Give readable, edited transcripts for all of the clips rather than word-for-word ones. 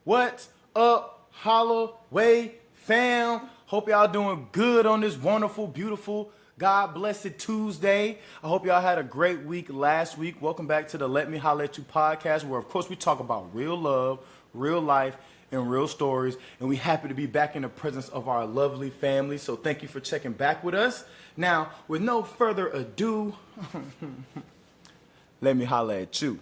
What's up, Holloway fam? Hope y'all doing good on this wonderful, beautiful, God-blessed Tuesday. I hope y'all had a great week last week. Welcome back to the Let Me Holla at You podcast, where, of course, we talk about real love, real life, and real stories. And we happy to be back in the presence of our lovely family. So thank you for checking back with us. Now, with no further ado, let me holla at you.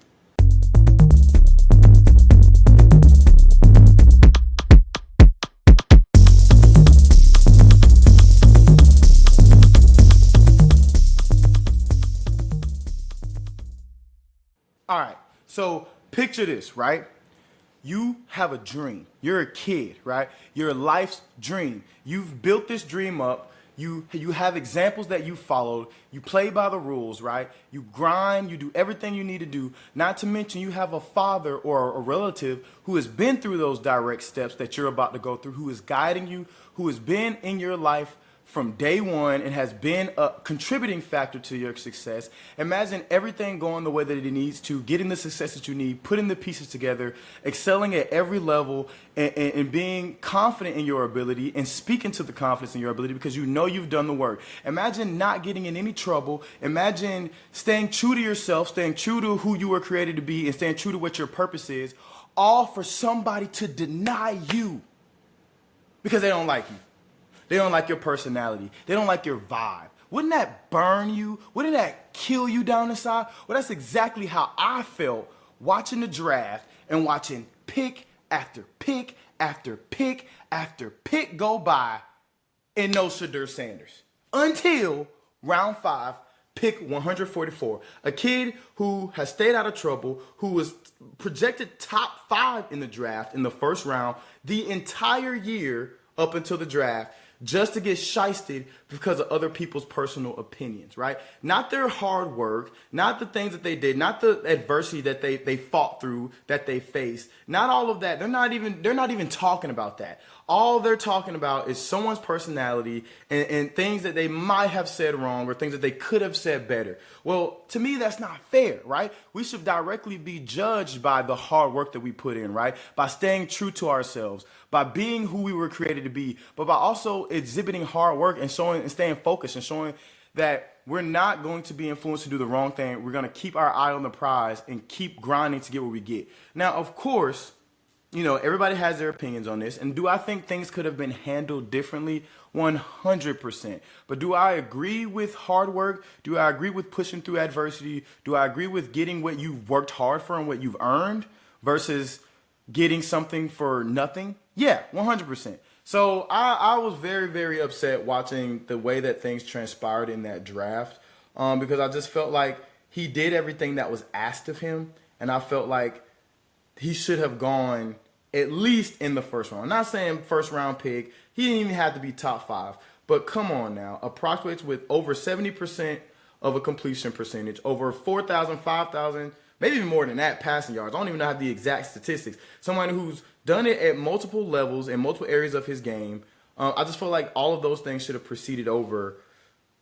All right, so picture this, right? You have a dream. You're a kid, right? Your life's dream. You've built this dream up. You have examples that you followed. You play by the rules, right? You grind. You do everything you need to do. Not to mention you have a father or a relative who has been through those direct steps that you're about to go through, who is guiding you, who has been in your life from day one and has been a contributing factor to your success. Imagine everything going the way that it needs to, getting the success that you need, putting the pieces together, excelling at every level, and being confident in your ability and speaking to the confidence in your ability because you know you've done the work. Imagine not getting in any trouble. Imagine staying true to yourself, staying true to who you were created to be, and staying true to what your purpose is, all for somebody to deny you because they don't like you. They don't like your personality. They don't like your vibe. Wouldn't that burn you? Wouldn't that kill you down inside? Well, that's exactly how I felt watching the draft and watching pick after pick after pick after pick go by and no Shedeur Sanders. Until round 5, pick 144. A kid who has stayed out of trouble, who was projected top 5 in the draft in the first round the entire year up until the draft, just to get shysted because of other people's personal opinions, right? Not their hard work, not the things that they did, not the adversity that they fought through, that they faced, not all of that. They're not even talking about that. All they're talking about is someone's personality and things that they might have said wrong or things that they could have said better. Well, to me, that's not fair, right? We should directly be judged by the hard work that we put in, right? By staying true to ourselves, by being who we were created to be, but by also exhibiting hard work and showing and staying focused and showing that we're not going to be influenced to do the wrong thing. We're going to keep our eye on the prize and keep grinding to get what we get. Now, of course, you know, everybody has their opinions on this. And do I think things could have been handled differently? 100%. But do I agree with hard work? Do I agree with pushing through adversity? Do I agree with getting what you've worked hard for and what you've earned versus getting something for nothing? Yeah, 100%. So I was very, very upset watching the way that things transpired in that draft because I just felt like he did everything that was asked of him. And I felt like he should have gone at least in the first round. I'm not saying first round pick. He didn't even have to be top 5. But come on now. Approximates with over 70% of a completion percentage, over 4,000, 5,000, maybe even more than that passing yards. I don't even know the exact statistics. Someone who's done it at multiple levels in multiple areas of his game. I just feel like all of those things should have preceded over.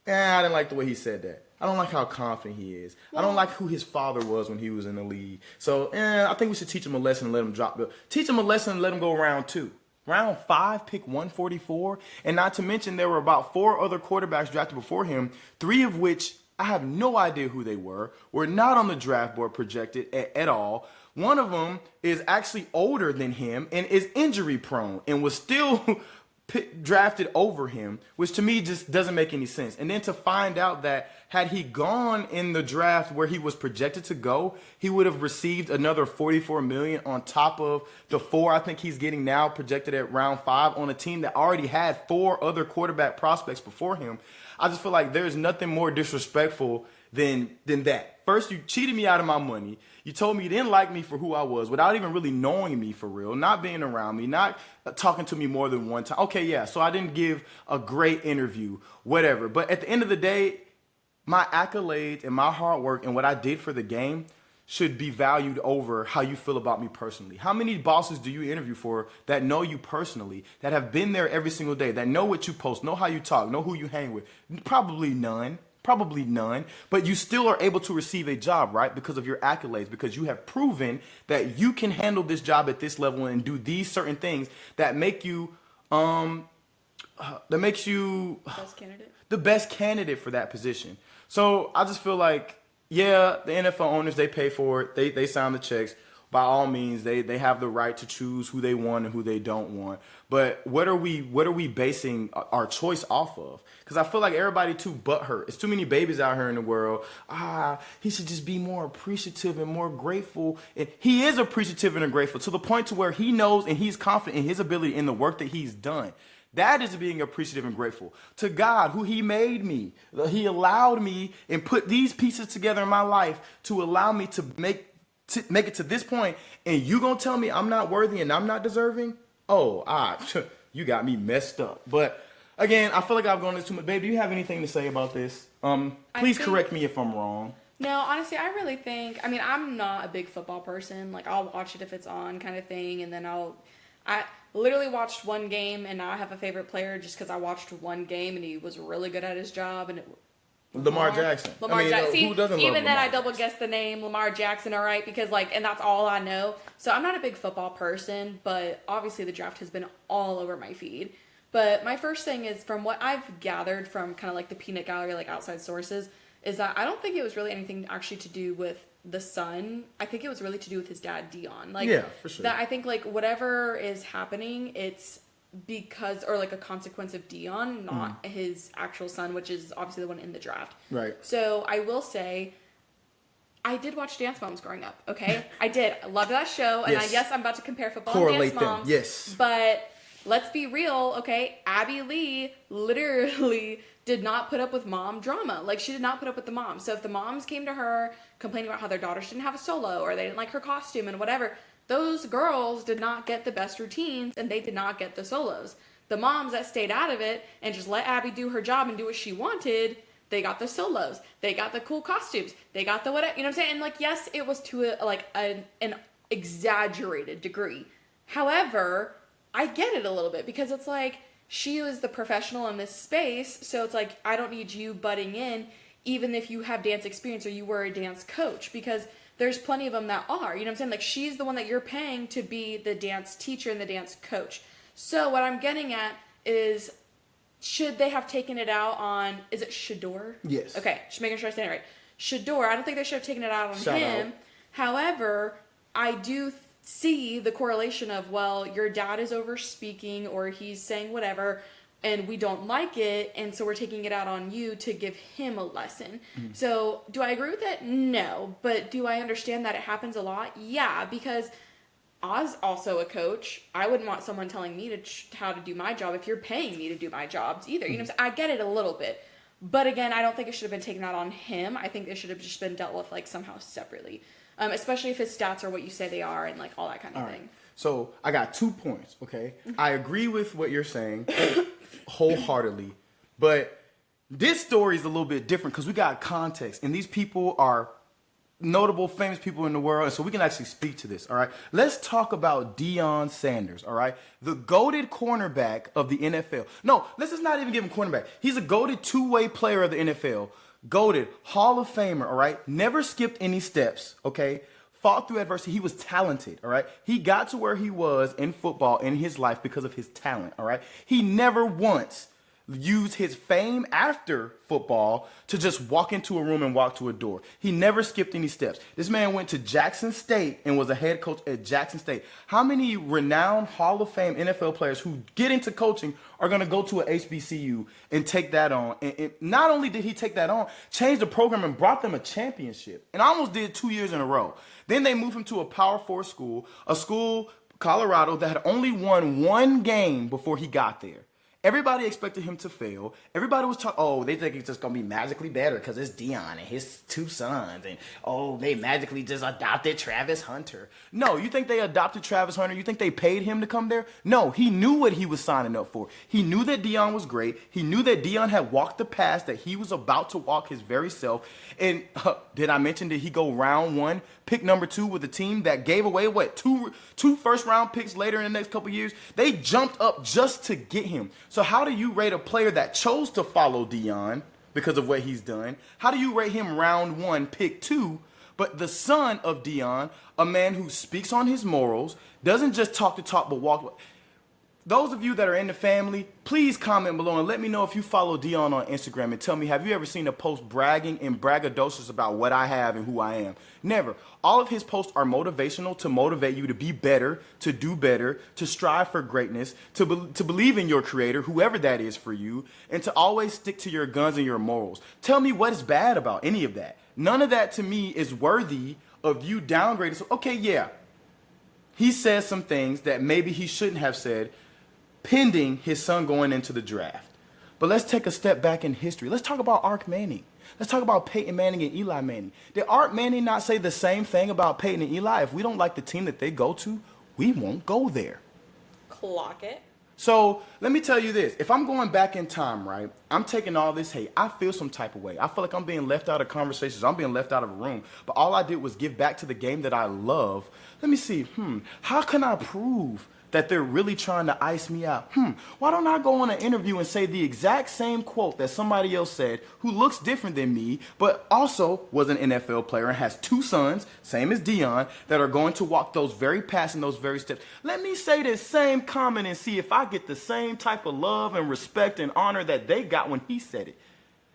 I didn't like the way he said that. I don't like how confident he is. I don't like who his father was when he was in the league. So I think we should teach him a lesson and let him drop. Teach him a lesson and let him go round 2. Round 5, pick 144. And not to mention there were about 4 other quarterbacks drafted before him, 3 of which I have no idea who they were not on the draft board projected at all. One of them is actually older than him and is injury prone and was still drafted over him, which to me just doesn't make any sense. And then to find out that had he gone in the draft where he was projected to go, he would have received another $44 million on top of the 4 I think he's getting now projected at round 5 on a team that already had 4 other quarterback prospects before him. I just feel like there's nothing more disrespectful than that. First, you cheated me out of my money. You told me you didn't like me for who I was without even really knowing me for real, not being around me, not talking to me more than one time. Okay, yeah, so I didn't give a great interview, whatever. But at the end of the day, my accolades and my hard work and what I did for the game should be valued over how you feel about me personally. How many bosses do you interview for that know you personally, that have been there every single day, that know what you post, know how you talk, know who you hang with? Probably none. Probably none, but you still are able to receive a job, right? Because of your accolades, because you have proven that you can handle this job at this level and do these certain things that make you, that makes you Best candidate. the best candidate for that position. So I just feel like, yeah, the NFL owners, they pay for it. They sign the checks. By all means, they have the right to choose who they want and who they don't want. But what are we basing our choice off of? Because I feel like everybody too butthurt. It's too many babies out here in the world. He should just be more appreciative and more grateful. And he is appreciative and grateful to the point to where he knows and he's confident in his ability in the work that he's done. That is being appreciative and grateful to God, who he made me. He allowed me and put these pieces together in my life to allow me to make it to this point, and you gonna tell me I'm not worthy and I'm not deserving? You got me messed up. But again, I feel like I've gone into too much. Babe, do you have anything to say about this? Please correct me if I'm wrong. No, honestly, I really think, I mean, I'm not a big football person. Like, I'll watch it if it's on kind of thing, and then I literally watched one game, and now I have a favorite player just because I watched one game, and he was really good at his job, and Lamar Jackson. Jackson. See, who doesn't even love then Lamar I double guessed the name Lamar Jackson, all right, because and that's all I know. So I'm not a big football person, but obviously the draft has been all over my feed. But my first thing is, from what I've gathered from kind of like the peanut gallery, like outside sources, is that I don't think it was really anything actually to do with the son. I think it was really to do with his dad, Dion. Yeah, for sure. That I think whatever is happening, it's because, or a consequence of Dion, not his actual son, which is obviously the one in the draft. Right. So I will say, I did watch Dance Moms growing up, okay? I did. I loved that show. And Yes. I'm about to compare football Correlate and Dance Moms. them. Yes. But let's be real, okay? Abby Lee literally did not put up with mom drama. She did not put up with the mom. So if the moms came to her complaining about how their daughters didn't have a solo or they didn't like her costume and whatever, those girls did not get the best routines and they did not get the solos. The moms that stayed out of it and just let Abby do her job and do what she wanted, they got the solos. They got the cool costumes. They got the whatever. You know what I'm saying? And yes, it was to an exaggerated degree. However, I get it a little bit because it's she was the professional in this space. So it's I don't need you butting in even if you have dance experience or you were a dance coach, because there's plenty of them that are, you know what I'm saying? She's the one that you're paying to be the dance teacher and the dance coach. So what I'm getting at is, should they have taken it out on, is it Shedeur? Yes. Okay, just making sure I say it right. Shedeur, I don't think they should have taken it out on Shout him. out. However, I do see the correlation of, your dad is over speaking or he's saying whatever, and we don't like it, and so we're taking it out on you to give him a lesson. So, do I agree with it? No. But do I understand that it happens a lot? Yeah, because Oz also a coach. I wouldn't want someone telling me how to do my job if you're paying me to do my jobs either. You know what I'm saying? I get it a little bit. But again, I don't think it should have been taken out on him. I think it should have just been dealt with somehow separately. Especially if his stats are what you say they are and all that kind of thing. So I got 2 points, okay? I agree with what you're saying wholeheartedly, but this story is a little bit different because we got context, and these people are notable, famous people in the world, and so we can actually speak to this, all right? Let's talk about Shedeur Sanders, all right? The goated cornerback of the NFL. No, let's just not even give him cornerback. He's a goated two-way player of the NFL. Goated, Hall of Famer, all right? Never skipped any steps, okay? Fought through adversity. He was talented, all right? He got to where he was in football in his life because of his talent, all right? He never once used his fame after football to just walk into a room and walk to a door. He never skipped any steps. This man went to Jackson State and was a head coach at Jackson State. How many renowned Hall of Fame NFL players who get into coaching are going to go to a HBCU and take that on? And not only did he take that on, changed the program and brought them a championship. And almost did 2 years in a row. Then they moved him to a Power 4 school, a school, Colorado, that had only won one game before he got there. Everybody expected him to fail. Everybody was talking, they think he's just going to be magically better because it's Dion and his 2 sons. And, they magically just adopted Travis Hunter. No, you think they adopted Travis Hunter? You think they paid him to come there? No, he knew what he was signing up for. He knew that Dion was great. He knew that Dion had walked the path that he was about to walk his very self. And did I mention, did he go round 1, pick number 2 with a team that gave away, two first-round picks later in the next couple years? They jumped up just to get him. So how do you rate a player that chose to follow Dion because of what he's done? How do you rate him round 1, pick 2, but the son of Deion, a man who speaks on his morals, doesn't just talk the talk but walk? Those of you that are in the family, please comment below and let me know if you follow Deion on Instagram and tell me, have you ever seen a post bragging and braggadocious about what I have and who I am? Never. All of his posts are motivational to motivate you to be better, to do better, to strive for greatness, to believe in your creator, whoever that is for you, and to always stick to your guns and your morals. Tell me what is bad about any of that. None of that to me is worthy of you downgrading. So, okay, yeah, he says some things that maybe he shouldn't have said, pending his son going into the draft. But let's take a step back in history. Let's talk about Ark Manning. Let's talk about Peyton Manning and Eli Manning. Did Ark Manning not say the same thing about Peyton and Eli? If we don't like the team that they go to, we won't go there. Clock it. So let me tell you this. If I'm going back in time, right, I'm taking all this hate. I feel some type of way. I feel like I'm being left out of conversations. I'm being left out of a room. But all I did was give back to the game that I love. Let me see. How can I prove that they're really trying to ice me out? Why don't I go on an interview and say the exact same quote that somebody else said who looks different than me, but also was an NFL player and has 2 sons, same as Deion, that are going to walk those very paths and those very steps. Let me say this same comment and see if I get the same type of love and respect and honor that they got when he said it.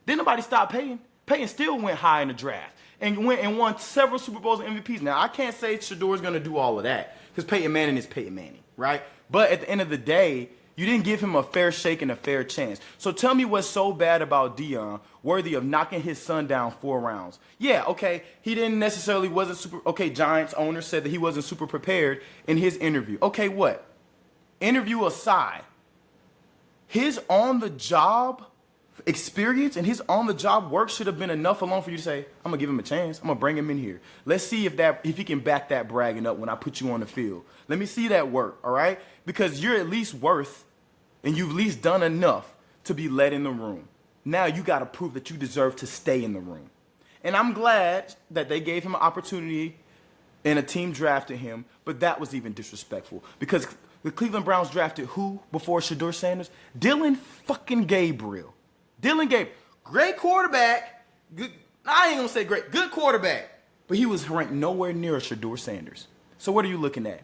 Didn't nobody stop Peyton. Peyton still went high in the draft and went and won several Super Bowls and MVPs. Now, I can't say Shedeur's going to do all of that because Peyton Manning is Peyton Manning. Right? But at the end of the day, you didn't give him a fair shake and a fair chance. So tell me what's so bad about Deion, worthy of knocking his son down 4 rounds. Yeah, okay, he didn't necessarily wasn't super. Okay, Giants owner said that he wasn't super prepared in his interview. Okay, what? Interview aside, his on-the-job experience and his on-the-job work should have been enough alone for you to say, I'm gonna give him a chance. I'm gonna bring him in here. Let's see if he can back that bragging up when I put you on the field. Let me see that work, all right? Because you're at least worth, and you've at least done enough to be let in the room. Now you got to prove that you deserve to stay in the room. And I'm glad that they gave him an opportunity and a team drafted him, but that was even disrespectful because the Cleveland Browns drafted who before Shedeur Sanders? Dillon fucking Gabriel. Dillon Gabriel, great quarterback. Good, I ain't gonna say great, good quarterback, but he was ranked nowhere near Shedeur Sanders. So what are you looking at?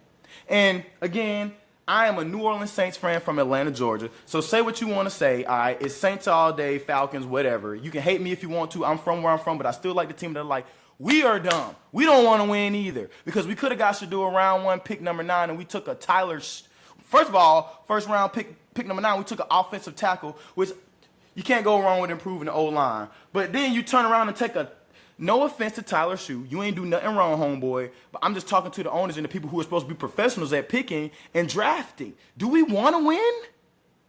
And again, I am a New Orleans Saints fan from Atlanta, Georgia. So say what you want to say. All right, it's Saints all day, Falcons, whatever. You can hate me if you want to. I'm from where I'm from, but I still like the team that are like, we are dumb. We don't want to win either because we could have got Shedeur round 1, pick number 9, and we took a First of all, first round pick number 9, we took an offensive tackle, which you can't go wrong with improving the O-line. But then you turn around and take no offense to Tyler Shue, you ain't do nothing wrong, homeboy, but I'm just talking to the owners and the people who are supposed to be professionals at picking and drafting. Do we want to win?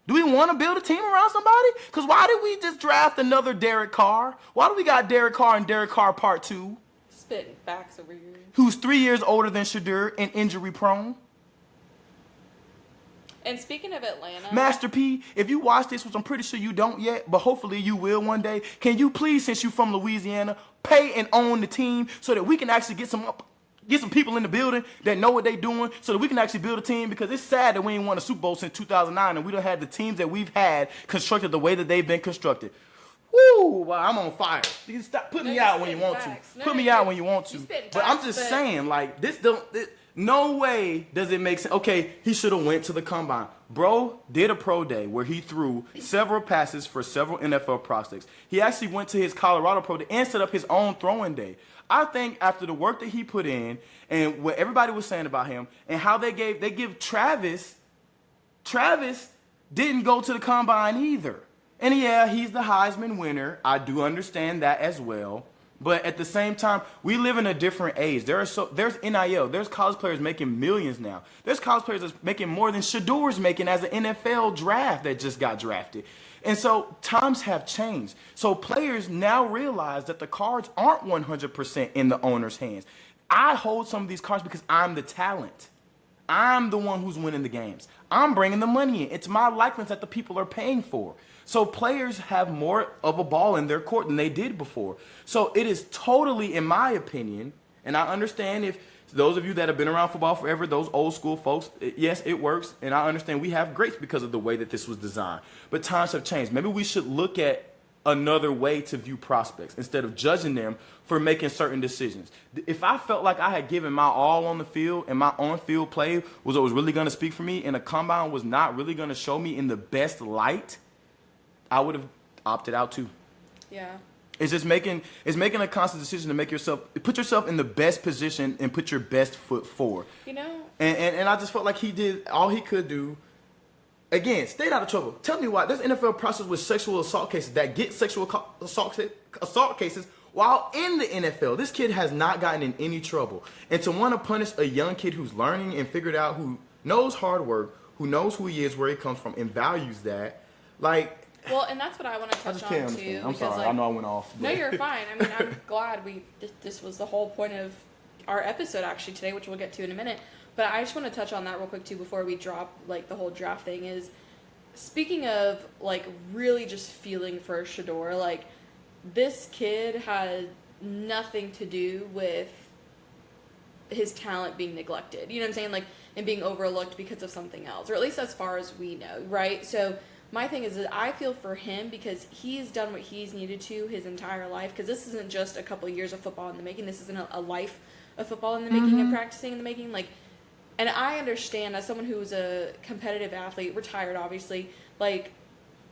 Do we want to build a team around somebody? Because why did we just draft another Derek Carr? Why do we got Derek Carr and Derek Carr Part 2? Spitting facts over here. Who's 3 years older than Shedeur and injury prone? And speaking of Atlanta, Master P, if you watch this, which I'm pretty sure you don't yet, but hopefully you will one day, can you please, since you're from Louisiana, pay and own the team so that we can actually get some people in the building that know what they're doing so that we can actually build a team? Because it's sad that we ain't won a Super Bowl since 2009 and we don't have the teams that we've had constructed the way that they've been constructed. Woo! Well, I'm on fire. You can stop putting me out when you want to. Put me out when you want to. But I'm just saying, like, no way does it make sense. Okay, he should have went to the combine. Bro did a pro day where he threw several passes for several NFL prospects. He actually went to his Colorado pro day and set up his own throwing day. I think after the work that he put in and what everybody was saying about him and how they give Travis didn't go to the combine either. And yeah, he's the Heisman winner. I do understand that as well. But at the same time, we live in a different age. There's NIL. There's college players making millions now. There's college players that's making more than Shedeur's making as an NFL draft that just got drafted. And so times have changed. So players now realize that the cards aren't 100% in the owner's hands. I hold some of these cards because I'm the talent. I'm the one who's winning the games. I'm bringing the money in. It's my likeness that the people are paying for. So players have more of a ball in their court than they did before. So it is totally, in my opinion, and I understand if those of you that have been around football forever, those old school folks, yes, it works. And I understand we have greats because of the way that this was designed. But times have changed. Maybe we should look at another way to view prospects instead of judging them for making certain decisions. If I felt like I had given my all on the field and my on-field play was what was really going to speak for me and the combine was not really going to show me in the best light, I would have opted out too. Yeah. It's just making a conscious decision to put yourself in the best position and put your best foot forward. You know? And I just felt like he did all he could do. Again, stayed out of trouble. Tell me why. There's NFL process with sexual assault cases that get sexual assault cases while in the NFL. This kid has not gotten in any trouble. And to want to punish a young kid who's learning and figured out, who knows hard work, who knows who he is, where he comes from, and values that, like... Well, and that's what I want to touch on too. I'm sorry, I know I went off. No, you're fine. I mean, I'm glad this was the whole point of our episode actually today, which we'll get to in a minute. But I just want to touch on that real quick too before we drop like the whole draft thing. Is speaking of like really just feeling for Shedeur, like this kid had nothing to do with his talent being neglected. You know what I'm saying? Like, and being overlooked because of something else, or at least as far as we know, right? So my thing is that I feel for him because he's done what he's needed to his entire life. Because this isn't just a couple of years of football in the making. This isn't a life of football in the making and practicing in the making. Like, and I understand as someone who was a competitive athlete, retired obviously, like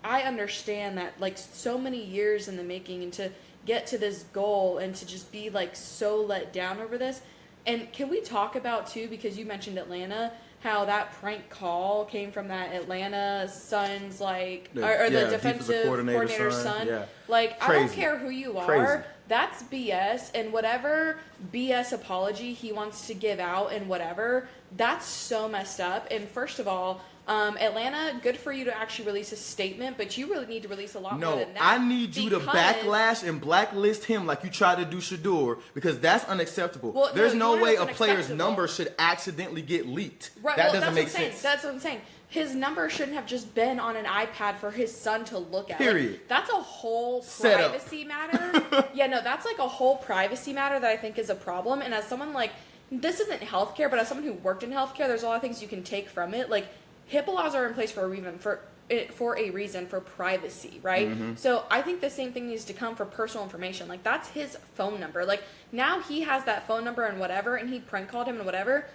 I understand that like so many years in the making and to get to this goal and to just be like so let down over this. And can we talk about too, because you mentioned Atlanta, how that prank call came from that Atlanta Suns, like, or the defensive coordinator's son. Yeah. Like, Crazy. I don't care who you are. Crazy. That's BS. And whatever BS apology he wants to give out and whatever, that's so messed up. And first of all, Atlanta, good for you to actually release a statement, but you really need to release a lot more than that. I need you to backlash and blacklist him like you tried to do Shedeur, because that's unacceptable. Well, There's no way a player's unacceptable. number should accidentally get leaked. Right, that well, doesn't make sense. That's what I'm saying. His number shouldn't have just been on an iPad for his son to look at. Period. Like, that's a whole Set privacy matter. Yeah, no, that's like a whole privacy matter that I think is a problem. And as someone like, this isn't healthcare, but as someone who worked in healthcare, there's a lot of things you can take from it. Like, HIPAA laws are in place for a reason, for privacy, right? Mm-hmm. So I think the same thing needs to come for personal information. Like, that's his phone number. Like, now he has that phone number and whatever, and he prank called him and whatever.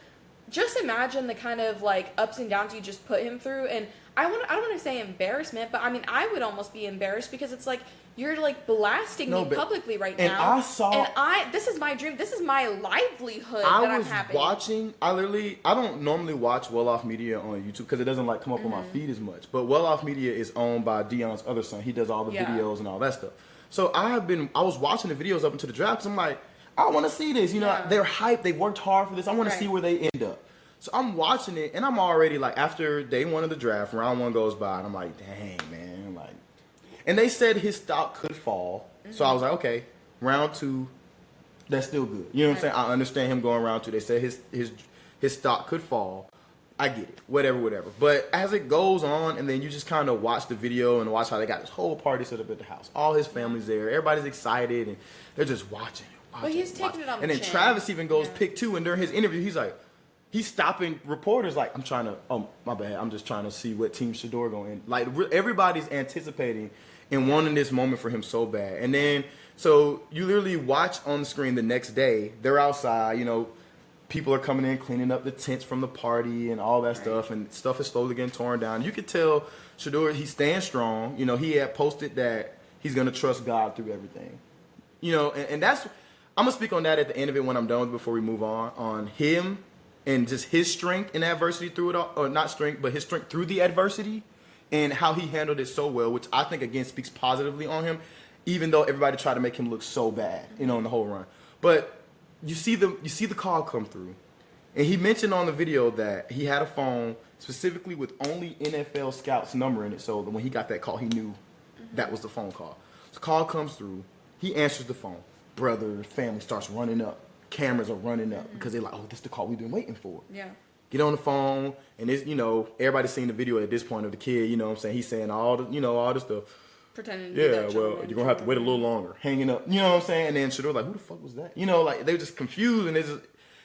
Just imagine the kind of like ups and downs you just put him through. And I don't want to say embarrassment, but I mean, I would almost be embarrassed because it's like you're like blasting me publicly right now. This is my dream. This is my livelihood that I'm having. I don't normally watch Well Off Media on YouTube because it doesn't like come up on my feed as much. But Well Off Media is owned by Dion's other son. He does all the videos and all that stuff. So I was watching the videos up until the draft because I'm like, I want to see this. You know, they're hyped. They worked hard for this. I want to see where they end up. So I'm watching it, and I'm already like, after day one of the draft, round one goes by, and I'm like, dang, man. Like, and they said his stock could fall. So I was like, okay, round two, that's still good. You know what I'm saying? I understand him going round two. They said his stock could fall. I get it. Whatever. But as it goes on, and then you just kind of watch the video and watch how they got this whole party set up at the house. All his family's there. Everybody's excited, and they're just watching. But he's taking it on the chin. And then Travis even goes pick two, and during his interview, he's stopping reporters like, my bad, I'm just trying to see what team Shedeur going in. Like, everybody's anticipating and wanting this moment for him so bad. And then, so you literally watch on the screen the next day, they're outside, you know, people are coming in, cleaning up the tents from the party and all that stuff, and stuff is slowly getting torn down. You could tell Shedeur, he's staying strong. You know, he had posted that he's going to trust God through everything. You know, and that's, I'm going to speak on that at the end of it when I'm done with it before we move on him and just his strength in adversity through it all, or not strength, but his strength through the adversity and how he handled it so well, which I think, again, speaks positively on him, even though everybody tried to make him look so bad, you know, in the whole run. But you see the call come through. And he mentioned on the video that he had a phone specifically with only NFL scouts number in it, so that when he got that call, he knew that was the phone call. So the call comes through. He answers the phone. Brother, family starts running up. Cameras are running up because they're like, oh, this is the call we've been waiting for. Yeah. Get on the phone, and it's, you know, everybody's seen the video at this point of the kid, you know what I'm saying? He's saying all the stuff. Pretending to be that well, you're going to have to wait a little longer. Hanging up, you know what I'm saying? And then Shedeur like, who the fuck was that? You know, like, they're just confused, and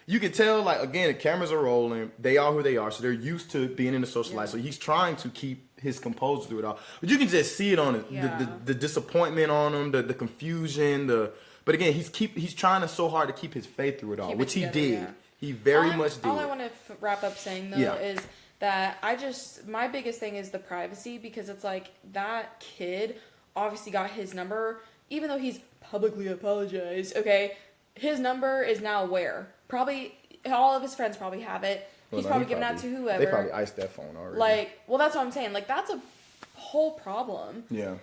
you can tell, like, again, the cameras are rolling. They are who they are, so they're used to being in the social life. So he's trying to keep his composure through it all. But you can just see it on it, Yeah. the disappointment on him, the confusion, but again, he's trying so hard to keep his faith through it all, Keep it which together, he did. yeah. He very All much did. All I want to wrap up saying though Yeah. is that my biggest thing is the privacy, because it's like that kid obviously got his number, even though he's publicly apologized. Okay, his number is now where? Probably all of his friends probably have it. He's probably giving out to whoever. They probably iced that phone already. Like, well, that's what I'm saying. Like, that's a whole problem. Yeah.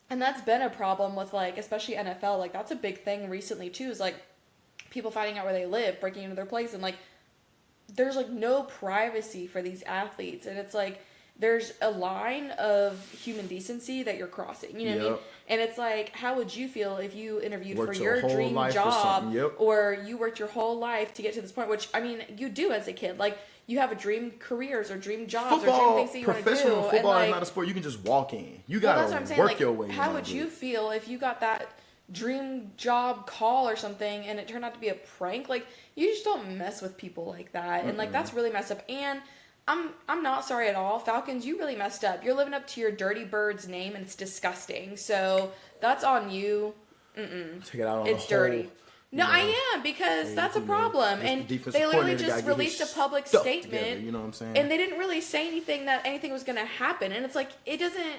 And that's been a problem with, like, especially NFL. Like, that's a big thing recently, too, is, like, people finding out where they live, breaking into their place, and, like, there's, like, no privacy for these athletes. And it's, like, there's a line of human decency that you're crossing. You know what I mean? And it's, like, how would you feel if you interviewed for your dream job, or you worked your whole life to get to this point, which, I mean, you do as a kid. Like, you have a dream careers or dream jobs or dream things that you want to do. Professional football and, like, is not a sport you can just walk in. You gotta that's what I'm saying. work Like, your way in. how would you feel if you got that dream job call or something and it turned out to be a prank? Like, you just don't mess with people like that. And like, that's really messed up. And I'm not sorry at all. Falcons, you really messed up. You're living up to your Dirty Bird's name and it's disgusting. So that's on you. Take it out on It's the whole, dirty. No, I am, because that's a problem. And they literally just released a public statement. Together, you know what I'm saying? And they didn't really say anything that anything was going to happen. And it's like, it doesn't...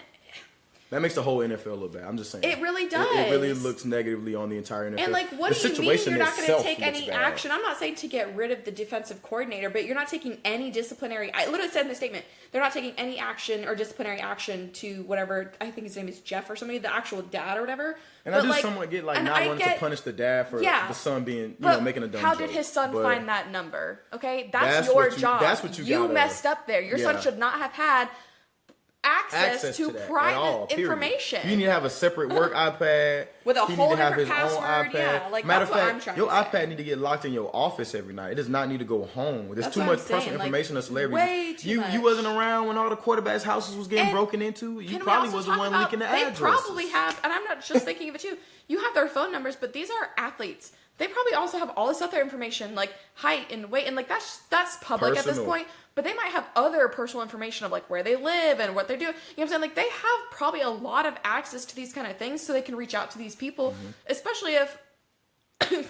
That makes the whole NFL look bad. I'm just saying. It really does. It really looks negatively on the entire NFL. And, like, what the do you mean situation you're not going to itself take looks any bad. action? I'm not saying to get rid of the defensive coordinator, but you're not taking any disciplinary... I literally said in the statement, they're not taking any action or disciplinary action to whatever... I think his name is Jeff or somebody, the actual dad or whatever. And but I do somewhat get, like, not wanting to punish the dad for the son being, making a dumb how joke. did his son But find that number? Okay? That's what your you- job. that's what you gotta- messed up there. Your son should not have had access to that at private all, period. information. You need to have a separate work iPad. With a He whole need to have different his own password, iPad. yeah, like, Matter that's of what fact, I'm trying your to say. iPad need to get locked in your office every night. It does not need to go home. There's That's too what much I'm saying, personal like, information of celebrities. way too much. You wasn't around when all the quarterbacks' houses was getting And broken into. You Can we probably also was the talk one about, leaking the they addresses. probably have, and I'm not just thinking of it too, you have their phone numbers, but these are athletes. They probably also have all this other information, like height and weight, and like that's public at this Personal. point. But they might have other personal information of like where they live and what they're doing. You know what I'm saying? Like, they have probably a lot of access to these kind of things, so they can reach out to these people, especially if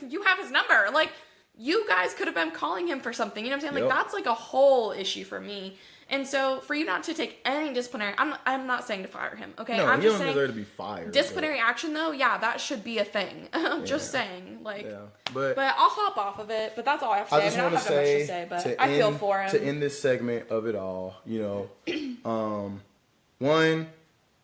you have his number. Like, you guys could have been calling him for something. You know what I'm saying? Like, Yep. that's like a whole issue for me. And so, for you not to take any disciplinary, I'm not saying to fire him, okay? No, I'm he just don't saying deserve to be fired. disciplinary action, though, yeah, that should be a thing. I'm just saying, like, Yeah. But I'll hop off of it. But that's all I have to say. I just I want don't to have that much say, to say, but I feel for him. to end this segment of it all, one,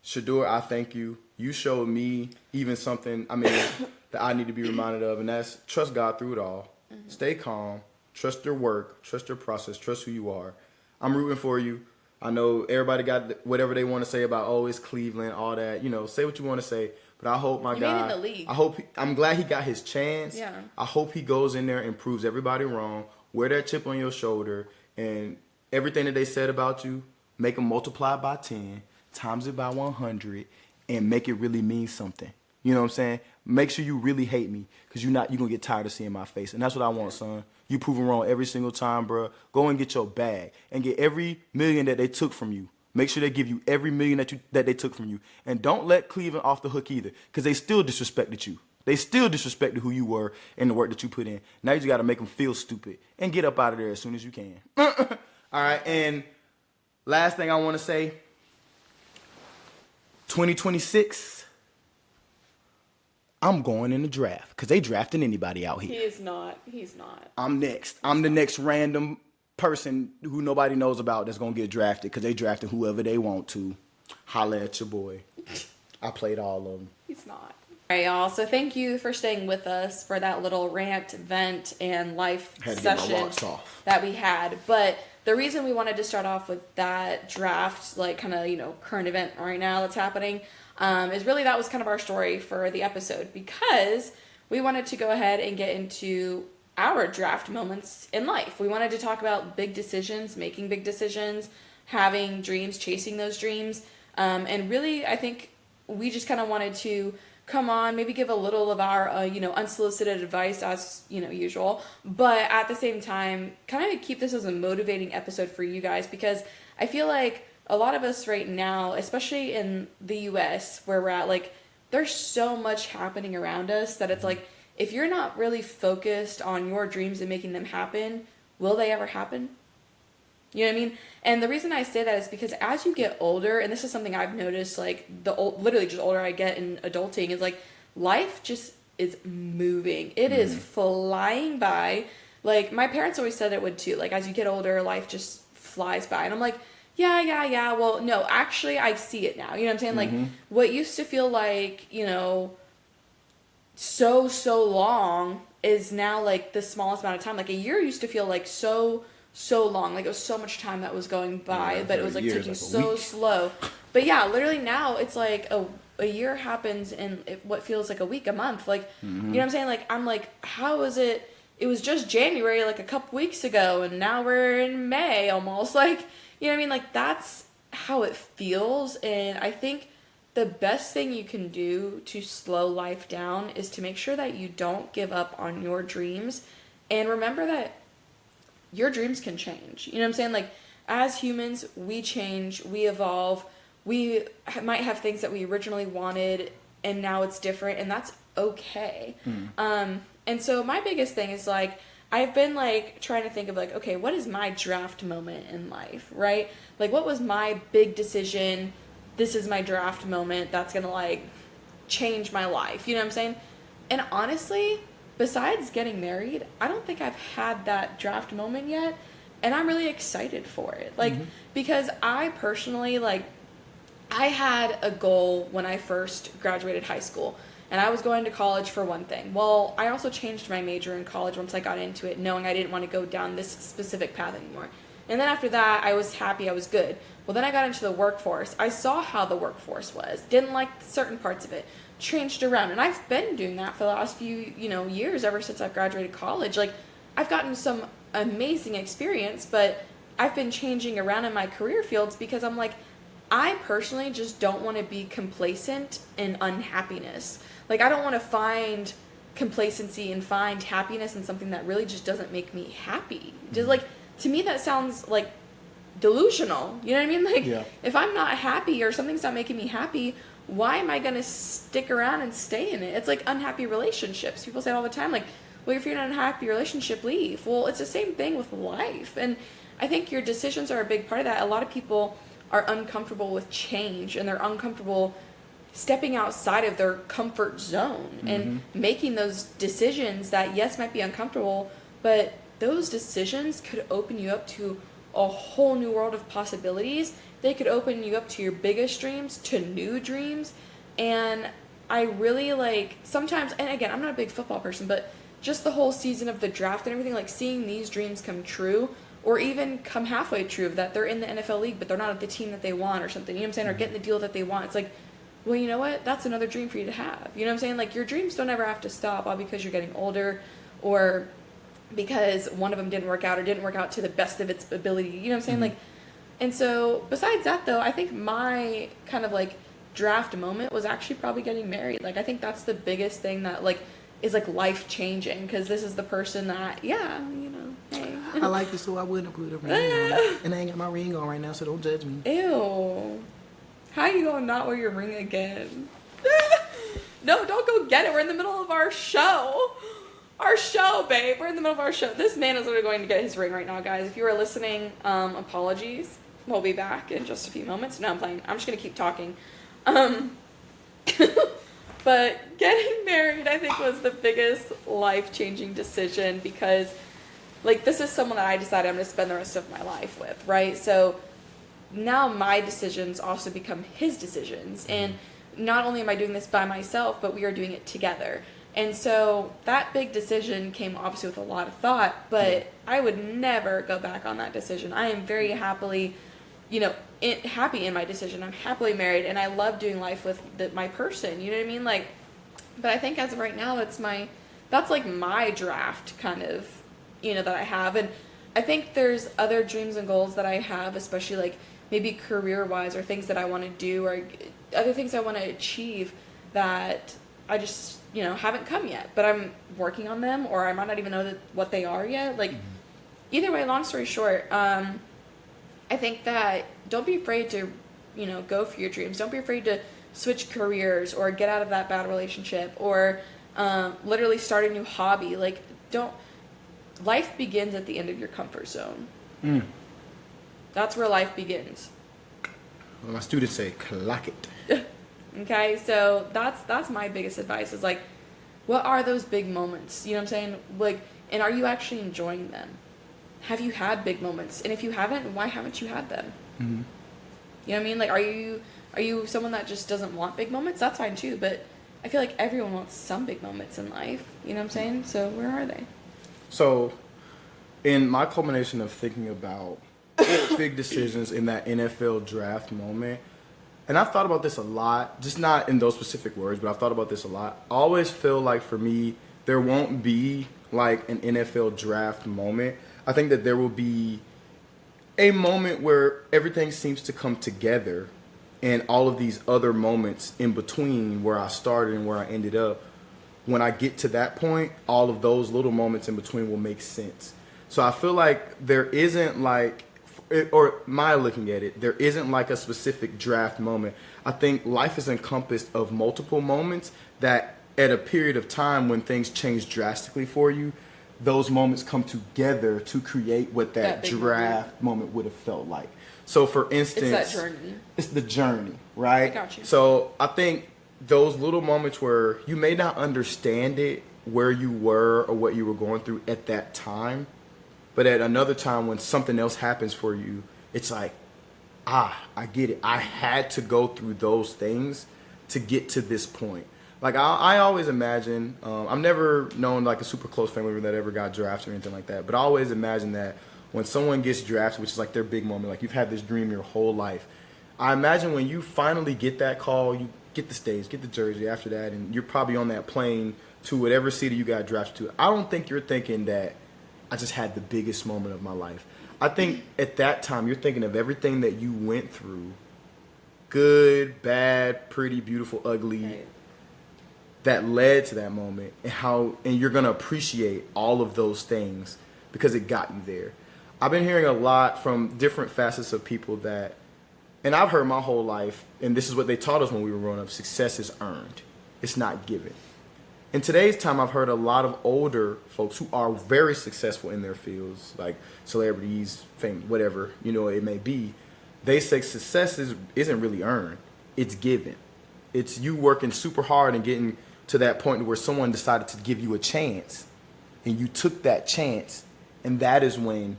Shedeur, I thank you. You showed me even something, that I need to be reminded of, and that's trust God through it all. Stay calm. Trust your work. Trust your process. Trust who you are. I'm rooting for you. I know everybody got whatever they want to say about, it's Cleveland, all that. Say what you want to say. But I hope my You made it guy. in the league. I'm glad he got his chance. Yeah. I hope he goes in there and proves everybody wrong. Wear that chip on your shoulder, and everything that they said about you, make them multiply by 10, times it by 100, and make it really mean something. You know what I'm saying? Make sure you really hate me, because you're going to get tired of seeing my face. And that's what I want, son. You proven wrong every single time, bro. Go and get your bag and get every million that they took from you. Make sure they give you every million that they took from you. And don't let Cleveland off the hook either, because they still disrespected you. They still disrespected who you were and the work that you put in. Now you just got to make them feel stupid and get up out of there as soon as you can. All right, and last thing I want to say, 2026, I'm going in the draft, because they drafting anybody out here. He is not. He's not. I'm next. I'm the next random person who nobody knows about that's going to get drafted, because they drafted whoever they want to. Holla at your boy. I played all of them. He's not. All right, y'all. So thank you for staying with us for that little rant, vent, and life Had to get my session rocks off. that we had. But the reason we wanted to start off with that draft, like kind of, current event right now that's happening, is really that was kind of our story for the episode, because we wanted to go ahead and get into our draft moments in life. We wanted to talk about big decisions, making big decisions, having dreams, chasing those dreams. And really, I think we just kind of wanted to come on, maybe give a little of our, unsolicited advice as, usual. But at the same time, kind of keep this as a motivating episode for you guys, because I feel like a lot of us right now, especially in the US where we're at, like, there's so much happening around us that it's like, if you're not really focused on your dreams and making them happen, will they ever happen? You know what I mean? And the reason I say that is because as you get older, and this is something I've noticed, like, literally just older I get in adulting, is like, life just is moving. It is flying by. Like, my parents always said it would too. Like, as you get older, life just flies by. And I'm like, yeah. Well, no, actually, I see it now. You know what I'm saying? Like, what used to feel like, so long is now, like, the smallest amount of time. Like, a year used to feel like so long. Like, it was so much time that was going by, but it was, like, taking so slow. But, yeah, literally now it's, like, a year happens in what feels like a week, a month. Like, you know what I'm saying? Like, I'm like, how is it? It was just January, like, a couple weeks ago, and now we're in May almost. Like, you know what I mean? Like, that's how it feels. And I think the best thing you can do to slow life down is to make sure that you don't give up on your dreams. And remember that your dreams can change. You know what I'm saying? Like, as humans, we change, we evolve. We might have things that we originally wanted, and now it's different, and that's okay. And so my biggest thing is, like, I've been, like, trying to think of, like, okay, what is my draft moment in life, right? Like, what was my big decision? This is my draft moment that's gonna, like, change my life. You know what I'm saying? And honestly, besides getting married, I don't think I've had that draft moment yet. And I'm really excited for it. Like, because I personally, like, I had a goal when I first graduated high school. And I was going to college for one thing. Well, I also changed my major in college once I got into it, knowing I didn't want to go down this specific path anymore. And then after that, I was happy, I was good. Well, then I got into the workforce. I saw how the workforce was. Didn't like certain parts of it. Changed around. And I've been doing that for the last few, years, ever since I've graduated college. Like, I've gotten some amazing experience, but I've been changing around in my career fields because I'm like, I personally just don't want to be complacent in unhappiness. Like, I don't want to find complacency and find happiness in something that really just doesn't make me happy. Just, like, to me, that sounds like delusional. You know what I mean? Like, if I'm not happy or something's not making me happy, why am I going to stick around and stay in it? It's like unhappy relationships. People say it all the time, like, well, if you're in an unhappy relationship, leave. Well, it's the same thing with life. And I think your decisions are a big part of that. A lot of people are uncomfortable with change, and they're uncomfortable stepping outside of their comfort zone and making those decisions that, yes, might be uncomfortable, but those decisions could open you up to a whole new world of possibilities. They could open you up to your biggest dreams, to new dreams. And I really, like, sometimes, and again, I'm not a big football person, but just the whole season of the draft and everything, like, seeing these dreams come true, or even come halfway true, that they're in the NFL league, but they're not at the team that they want or something, you know what I'm saying, or getting the deal that they want. It's like, well, you know what? That's another dream for you to have. You know what I'm saying? Like, your dreams don't ever have to stop all because you're getting older, or because one of them didn't work out or didn't work out to the best of its ability. You know what I'm saying? Like, and so besides that, though, I think my kind of, like, draft moment was actually probably getting married. Like, I think that's the biggest thing that, like, is, like, life changing, because this is the person that, hey. I like this, so I wouldn't put a ring on. And I ain't got my ring on right now, so don't judge me. Ew. How you gonna not wear your ring again? No, don't go get it. We're in the middle of our show. Our show, babe. We're in the middle of our show. This man is literally going to get his ring right now, guys. If you are listening, apologies. We'll be back in just a few moments. No, I'm playing. I'm just gonna keep talking. But getting married, I think, was the biggest life-changing decision, because, like, this is someone that I decided I'm going to spend the rest of my life with, right? So now my decisions also become his decisions. And not only am I doing this by myself, but we are doing it together. And so that big decision came obviously with a lot of thought, but I would never go back on that decision. I am very happily, happy in my decision. I'm happily married, and I love doing life with my person. You know what I mean? Like, but I think as of right now, that's like my draft kind of, that I have. And I think there's other dreams and goals that I have, especially, like, maybe career-wise, or things that I want to do, or other things I want to achieve, that I just, haven't come yet, but I'm working on them, or I might not even know what they are yet. Like, either way, long story short, I think that don't be afraid to, go for your dreams. Don't be afraid to switch careers or get out of that bad relationship or literally start a new hobby. Like, life begins at the end of your comfort zone. That's where life begins. Well, my students say, clock it. Okay, so that's my biggest advice is like, what are those big moments? You know what I'm saying? Like, and are you actually enjoying them? Have you had big moments? And if you haven't, why haven't you had them? Mm-hmm. You know what I mean? Like, are you someone that just doesn't want big moments? That's fine too, but I feel like everyone wants some big moments in life. You know what I'm saying? So where are they? So, in my culmination of thinking about big decisions in that NFL draft moment, and I've thought about this a lot, just not in those specific words, but I've thought about this a lot. I always feel like for me, there won't be like an NFL draft moment. I think that there will be a moment where everything seems to come together and all of these other moments in between where I started and where I ended up. When I get to that point, all of those little moments in between will make sense. So I feel like there isn't like, or my looking at it, there isn't like a specific draft moment. I think life is encompassed of multiple moments that at a period of time when things change drastically for you, those moments come together to create what that draft moment would have felt like. So for instance, it's that journey. It's the journey, right? I got you. So I think those little moments where you may not understand it, where you were or what you were going through at that time, but at another time when something else happens for you, it's like, I get it. I had to go through those things to get to this point. Like I always imagine, I've never known like a super close family member that ever got drafted or anything like that, but I always imagine that when someone gets drafted, which is like their big moment, like you've had this dream your whole life, I imagine when you finally get that call, you get the stage, get the jersey after that, and you're probably on that plane to whatever city you got drafted to. I don't think you're thinking that I just had the biggest moment of my life. I think at that time you're thinking of everything that you went through, good, bad, pretty, beautiful, ugly, Right. that led to that moment, and you're gonna appreciate all of those things because it got you there. I've been hearing a lot from different facets of people that, and I've heard my whole life, and this is what they taught us when we were growing up, success is earned. It's not given. In today's time, I've heard a lot of older folks who are very successful in their fields, like celebrities, fame, whatever, it may be. They say success isn't really earned. It's given. It's you working super hard and getting to that point where someone decided to give you a chance, and you took that chance, and that is when,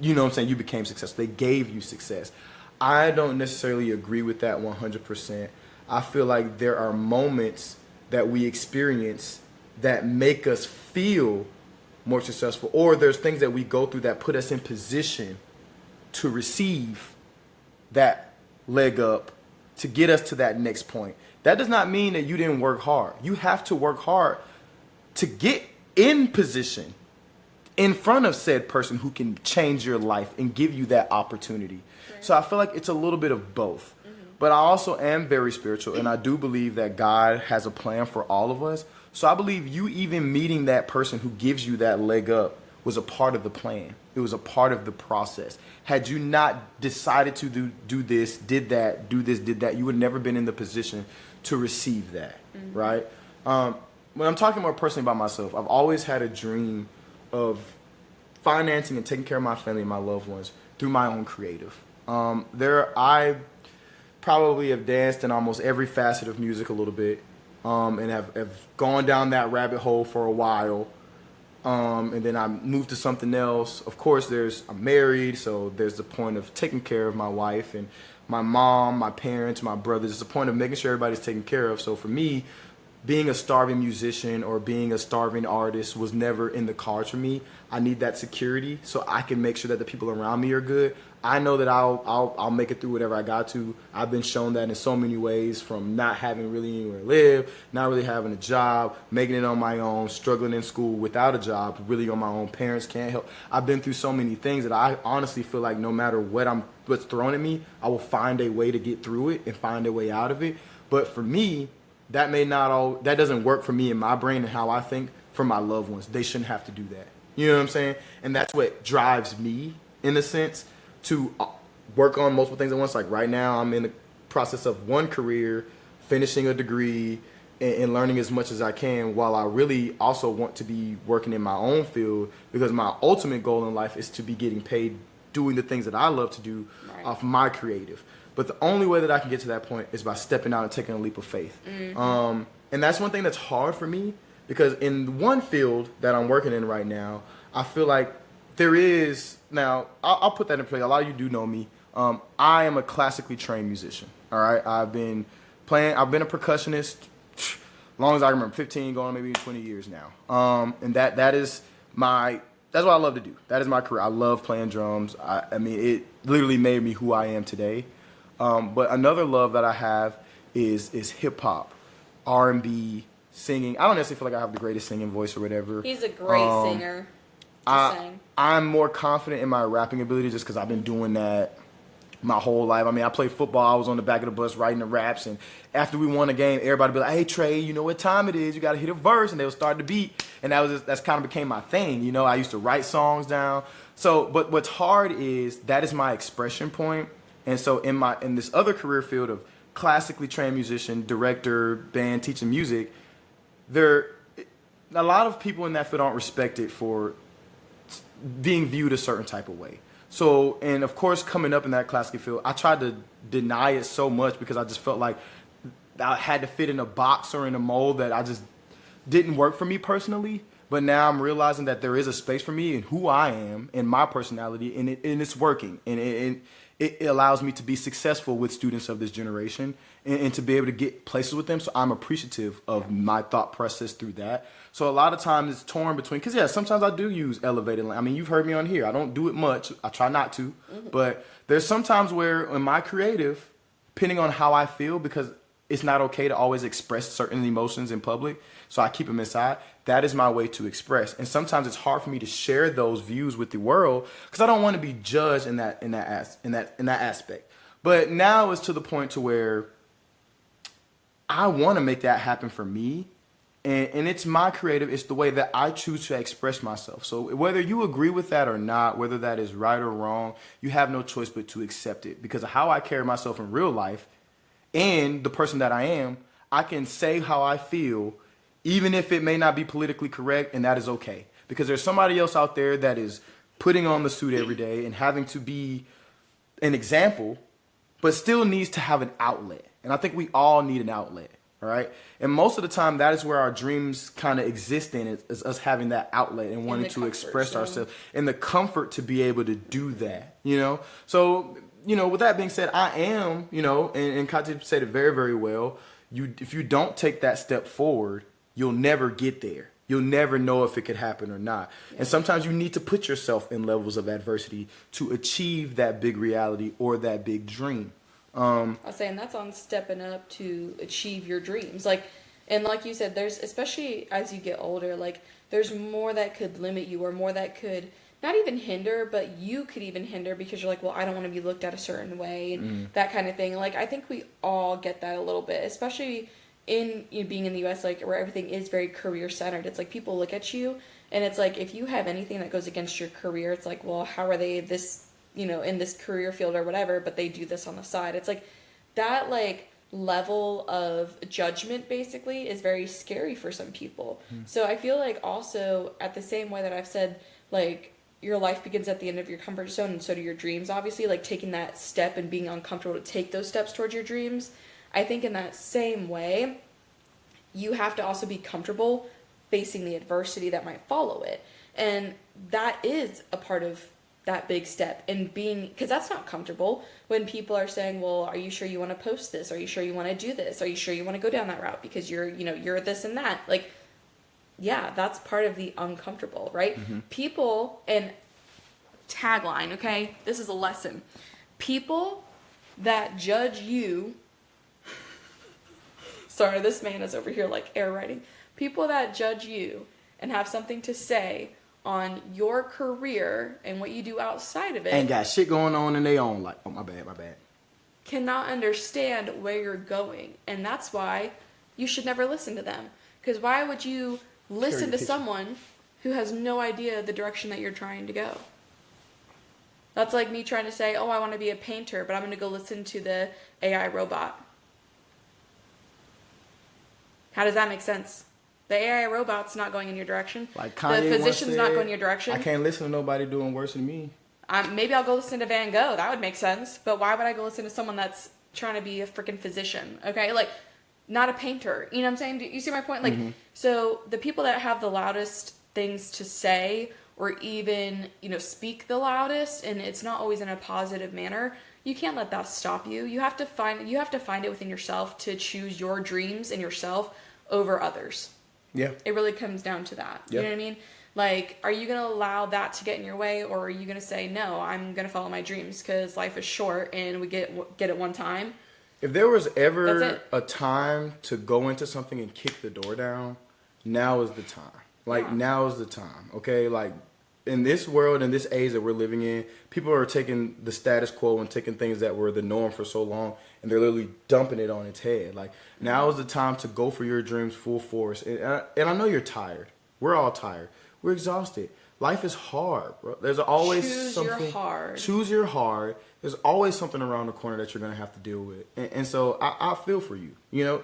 you became successful. They gave you success. I don't necessarily agree with that 100%. I feel like there are moments that we experience that make us feel more successful, or there's things that we go through that put us in position to receive that leg up to get us to that next point. That does not mean that you didn't work hard. You have to work hard to get in position in front of said person who can change your life and give you that opportunity. Right. So I feel like it's a little bit of both. But I also am very spiritual, and I do believe that God has a plan for all of us. So I believe you even meeting that person who gives you that leg up was a part of the plan. It was a part of the process. Had you not decided to do this, did that, do this, did that, you would have never been in the position to receive that, right? When I'm talking more personally about myself, I've always had a dream of financing and taking care of my family and my loved ones through my own creative. I probably have danced in almost every facet of music a little bit, and have gone down that rabbit hole for a while. And then I moved to something else. Of course, I'm married, so there's the point of taking care of my wife and my mom, my parents, my brothers. There's the point of making sure everybody's taken care of. So for me, being a starving musician or being a starving artist was never in the cards for me. I need that security so I can make sure that the people around me are good. I know that I'll make it through whatever I got to. I've been shown that in so many ways, from not having really anywhere to live, not really having a job, making it on my own, struggling in school without a job, really on my own. Parents can't help. I've been through so many things that I honestly feel like no matter what's thrown at me, I will find a way to get through it and find a way out of it. But for me, that doesn't work for me in my brain and how I think for my loved ones. They shouldn't have to do that. You know what I'm saying? And that's what drives me, in a sense, to work on multiple things at once. Like right now, I'm in the process of one career, finishing a degree, and learning as much as I can, while I really also want to be working in my own field, because my ultimate goal in life is to be getting paid doing the things that I love to do off my creative. But the only way that I can get to that point is by stepping out and taking a leap of faith. And that's one thing that's hard for me, because in one field that I'm working in right now, I feel like there is, now, I'll put that in play. A lot of you do know me. I am a classically trained musician, all right? I've been a percussionist as long as I remember, 15 going on maybe 20 years now. And that's what I love to do. That is my career. I love playing drums. I mean, it literally made me who I am today. But another love that I have is hip hop, R&B, singing. I don't necessarily feel like I have the greatest singing voice or whatever. He's a great singer. I'm more confident in my rapping ability just because I've been doing that my whole life. I mean, I played football. I was on the back of the bus writing the raps, and after we won a game, everybody would be like, "Hey Trey, you know what time it is? You got to hit a verse," and they would start the beat, and that's kind of became my thing. You know, I used to write songs down. So, but what's hard is that is my expression point, and so in this other career field of classically trained musician, director, band, teaching music, a lot of people in that field aren't respected for being viewed a certain type of way. So, and of course, coming up in that classical field, I tried to deny it so much because I just felt like I had to fit in a box or in a mold that I just didn't work for me personally. But now I'm realizing that there is a space for me and who I am and my personality, and it's working. And it allows me to be successful with students of this generation and to be able to get places with them. So I'm appreciative of my thought process through that. So a lot of times it's torn between, because sometimes I do use elevated language. I mean, you've heard me on here. I don't do it much. I try not to. But there's sometimes where in my creative, depending on how I feel, because it's not okay to always express certain emotions in public, so I keep them inside. That is my way to express. And sometimes it's hard for me to share those views with the world because I don't want to be judged in that aspect. But now it's to the point to where I want to make that happen for me. And it's my creative. It's the way that I choose to express myself. So whether you agree with that or not, whether that is right or wrong, you have no choice but to accept it. Because of how I carry myself in real life and the person that I am, I can say how I feel, even if it may not be politically correct, and that is okay. Because there's somebody else out there that is putting on the suit every day and having to be an example, but still needs to have an outlet. And I think we all need an outlet. All right. And most of the time, that is where our dreams kind of exist in, is us having that outlet and wanting to express ourselves and the comfort to be able to do that, you know? So, you know, with that being said, I am, you know, and Kati said it very, very well. If you don't take that step forward, you'll never get there. You'll never know if it could happen or not. Yeah. And sometimes you need to put yourself in levels of adversity to achieve that big reality or that big dream. I was saying that's on stepping up to achieve your dreams. Like you said, there's, especially as you get older, like there's more that could limit you or more that could not even hinder, but you could even hinder because you're like, well, I don't want to be looked at a certain way and that kind of thing. Like, I think we all get that a little bit, especially in being in the U.S., like where everything is very career centered. It's like people look at you and it's like, if you have anything that goes against your career, it's like, well, how are they this, you know, in this career field or whatever, but they do this on the side. It's like that, like, level of judgment basically is very scary for some people. So I feel like also at the same way that I've said, like, your life begins at the end of your comfort zone and so do your dreams, obviously, like taking that step and being uncomfortable to take those steps towards your dreams. I think in that same way, you have to also be comfortable facing the adversity that might follow it. And that is a part of that big step, and being, because that's not comfortable when people are saying, well, are you sure you want to post this? Are you sure you want to do this? Are you sure you want to go down that route because you're this and that? Like, yeah, that's part of the uncomfortable, right? People, and tagline, okay, this is a lesson. People that judge you, sorry, this man is over here like air writing. People that judge you and have something to say on your career and what you do outside of it, ain't got shit going on in their own life. Oh, my bad. cannot understand where you're going. And that's why you should never listen to them. Because why would you listen to someone who has no idea the direction that you're trying to go? That's like me trying to say, oh, I want to be a painter, but I'm going to go listen to the AI robot. How does that make sense? The AI robot's not going in your direction. Like Kanye the physician's once not said, going in your direction. I can't listen to nobody doing worse than me. Maybe I'll go listen to Van Gogh. That would make sense. But why would I go listen to someone that's trying to be a freaking physician? Okay? Like, not a painter. You know what I'm saying? Do you see my point? Like, so the people that have the loudest things to say or even, speak the loudest, and it's not always in a positive manner, you can't let that stop you. You have to find it within yourself to choose your dreams and yourself over others. Yeah. It really comes down to that. Yeah. You know what I mean? Like, are you going to allow that to get in your way, or are you going to say, no, I'm going to follow my dreams because life is short and we get it one time? If there was ever a time to go into something and kick the door down, now is the time. Like, now is the time, okay? Like, in this world, in this age that we're living in, people are taking the status quo and taking things that were the norm for so long, and they're literally dumping it on its head. Like, now is the time to go for your dreams full force. And I know you're tired. We're all tired. We're exhausted. Life is hard, bro. There's always something. Choose your hard. There's always something around the corner that you're going to have to deal with. And so I feel for you,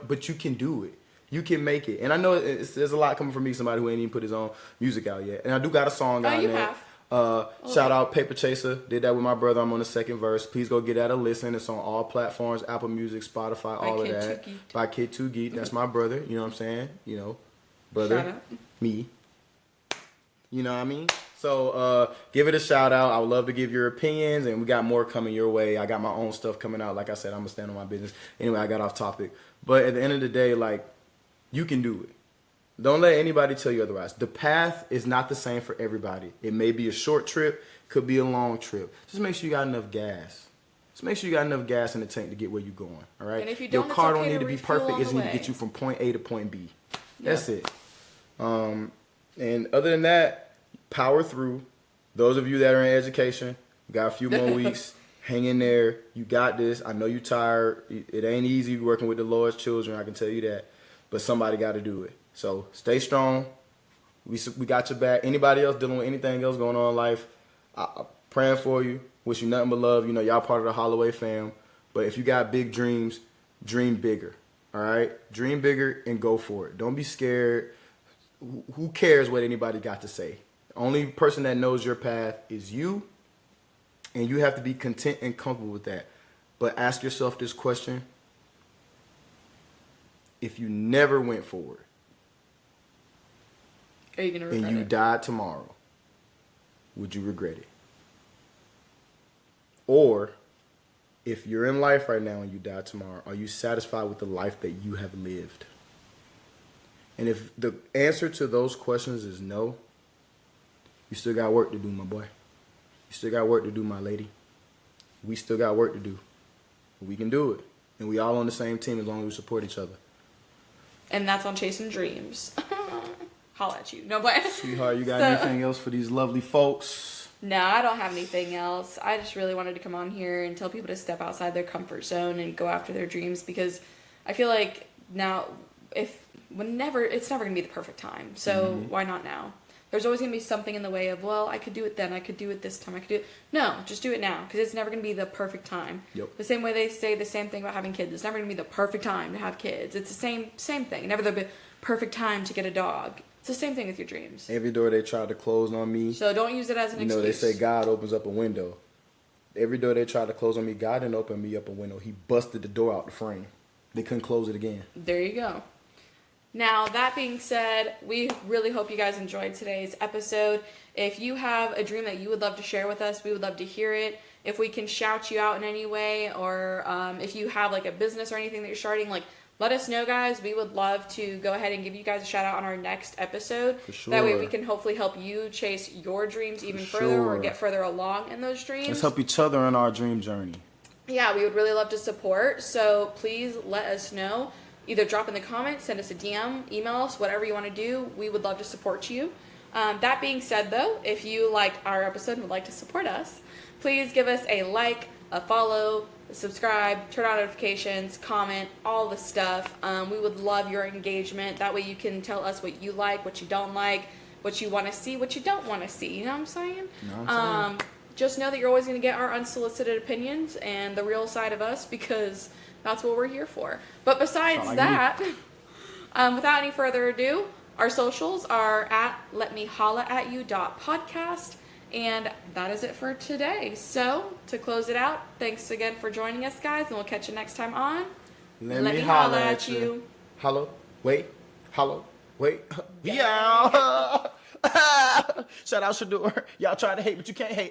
but you can do it. You can make it. And I know there's a lot coming from me, somebody who ain't even put his own music out yet. And I do got a song out there. Shout out Paper Chaser. Did that with my brother. I'm on the second verse. Please go get that a listen. It's on all platforms, Apple Music, Spotify, all of that. By Kid 2 Geek. That's my brother. You know what I'm saying? Brother, me. You know what I mean? So give it a shout out. I would love to give your opinions, and we got more coming your way. I got my own stuff coming out. Like I said, I'm going to stand on my business. Anyway, I got off topic. But at the end of the day, like, you can do it. Don't let anybody tell you otherwise. The path is not the same for everybody. It may be a short trip, could be a long trip. Just make sure you got enough gas. Just make sure you got enough gas in the tank to get where you're going. All right. And if you don't, your car it's okay don't need to be perfect. It just need need to get you from point A to point B. That's it. And other than that, power through. Those of you that are in education, got a few more weeks. Hang in there. You got this. I know you're tired. It ain't easy working with the Lord's children. I can tell you that. But somebody got to do it. So stay strong. We got your back. Anybody else dealing with anything else going on in life, I'm praying for you. Wish you nothing but love. Y'all part of the Holloway fam. But if you got big dreams, dream bigger. All right? Dream bigger and go for it. Don't be scared. Who cares what anybody got to say? The only person that knows your path is you. And you have to be content and comfortable with that. But ask yourself this question. If you never went forward, are you gonna regret and you it? died tomorrow, would you regret it? Or, if you're in life right now and you die tomorrow, are you satisfied with the life that you have lived? And if the answer to those questions is no, you still got work to do, my boy. You still got work to do, my lady. We still got work to do. We can do it. And we all on the same team as long as we support each other. And that's on Chasing Dreams. Holla at you. No, but Sweetheart, you got anything else for these lovely folks? No, I don't have anything else. I just really wanted to come on here and tell people to step outside their comfort zone and go after their dreams, because I feel like now, it's never going to be the perfect time. So why not now? There's always going to be something in the way of, well, I could do it then, I could do it this time, I could do it. No, just do it now, because it's never going to be the perfect time. Yep. The same way they say the same thing about having kids. It's never going to be the perfect time to have kids. It's the same thing. Never the perfect time to get a dog. It's the same thing with your dreams. Every door they tried to close on me. So don't use it as an excuse. They say God opens up a window. Every door they tried to close on me, God didn't open me up a window. He busted the door out the frame. They couldn't close it again. There you go. Now, that being said, we really hope you guys enjoyed today's episode. If you have a dream that you would love to share with us, we would love to hear it. If we can shout you out in any way, or if you have like a business or anything that you're starting, let us know, guys. We would love to go ahead and give you guys a shout out on our next episode. For sure. That way we can hopefully help you chase your dreams even further, or get further along in those dreams. Let's help each other on our dream journey. Yeah, we would really love to support. So please let us know. Either drop in the comments, send us a DM, email us, whatever you want to do. We would love to support you. That being said, though, if you liked our episode and would like to support us, please give us a like, a follow, subscribe, turn on notifications, comment, all the stuff. We would love your engagement. That way you can tell us what you like, what you don't like, what you want to see, what you don't want to see. You know what I'm saying? Just know that you're always going to get our unsolicited opinions and the real side of us, because that's what we're here for. But besides that, without any further ado, our socials are at letmehollaatyou.podcast. And that is it for today. So, to close it out, thanks again for joining us, guys, and we'll catch you next time on Let me holla at you. Hello, wait, hello, wait. Yeah. Shout out Shedeur. Y'all try to hate, but you can't hate.